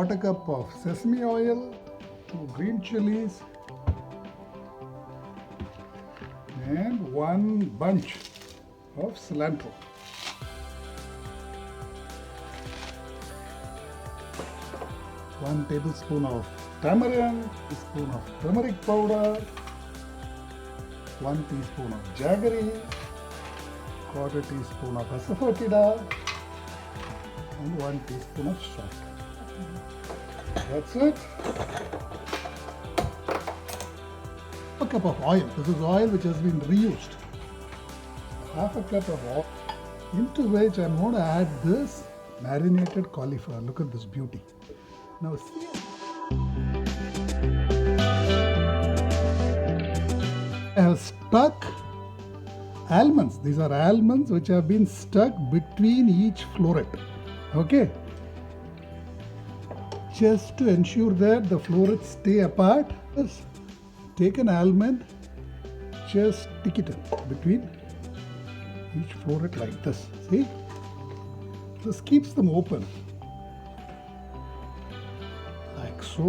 1/4 cup of sesame oil, 2 green chilies, and 1 bunch of cilantro. One tablespoon of tamarind, teaspoon of turmeric powder, 1 teaspoon of jaggery, 1/4 teaspoon of asafoetida, and 1 teaspoon of salt. That's it. A cup of oil. This is oil which has been reused. 1/2 cup of oil, into which I'm going to add this marinated cauliflower. Look at this beauty. Now see, I have stuck almonds. These are almonds which have been stuck between each floret. Okay. Just to ensure that the florets stay apart, just take an almond, just stick it in between each floret like this. See? This keeps them open. Like so.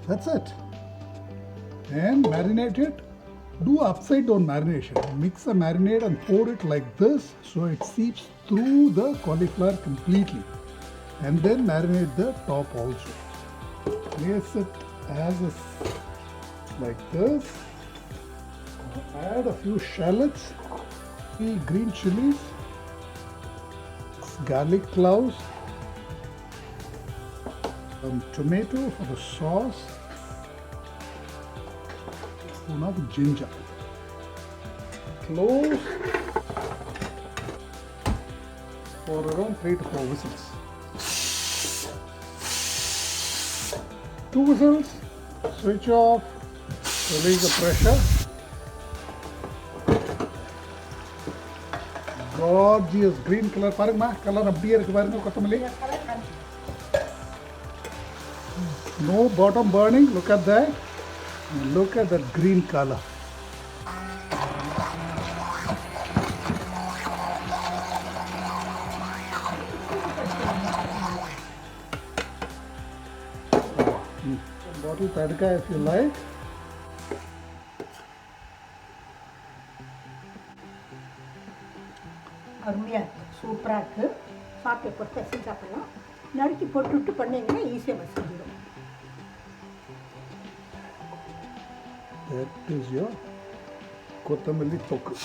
That's it. And marinate it. Do upside down marination. Mix the marinade and pour it like this so it seeps through the cauliflower completely. And then marinate the top also. Place it as a like this. Add a few shallots, 3 green chilies, garlic cloves, some tomato for the sauce, spoon of ginger, cloves for around 3 to 4 whistles. 2 whistles, switch off, release the pressure. Gorgeous green color. Parang color அப்படியே இருக்கு பாருங்க கொத்தமல்லி. No bottom burning. Look at that. Look at that green color. Bottle tadka if you like. அருமையாக இருக்குது, சூப்பராக இருக்குது. சாப்பிட்டு பொறுத்து செஞ்சு சாப்பிட்லாம். நறுக்கி போட்டு பண்ணிங்கன்னா ஈஸியாக செஞ்சிடும். That is your கொத்தமல்லி தொக்கு.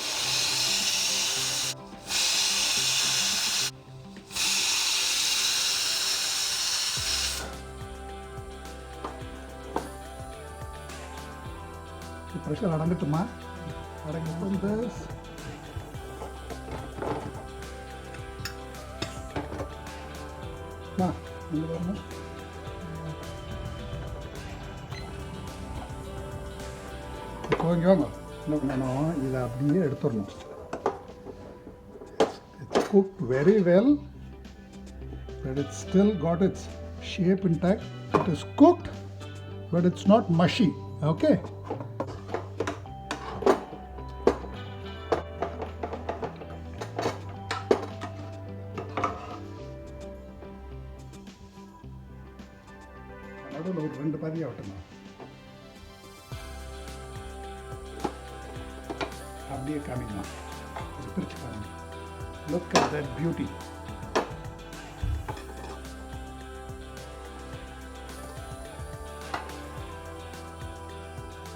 Pressure அடங்கட்டுமா? அடங்கட்டும். This இங்கே பாருங்க. இப்போ இங்கே வாங்க. என்ன பண்ணணும், இதை அப்படியே எடுத்துடணும். It's cooked very well, but it's still got its shape intact. It is cooked, but it's not mushy. Okay. நடுவில் ஒரு 2 பாதியாக விட்டுணும். அப்படியே காமிக்கணும். பிரிச்சு காமிங்க. Look at that beauty.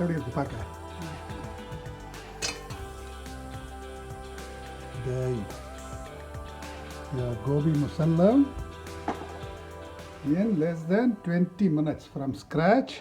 எப்படி இருக்கு பார்க்க? Your Gobi Musallam in less than 20 minutes from scratch.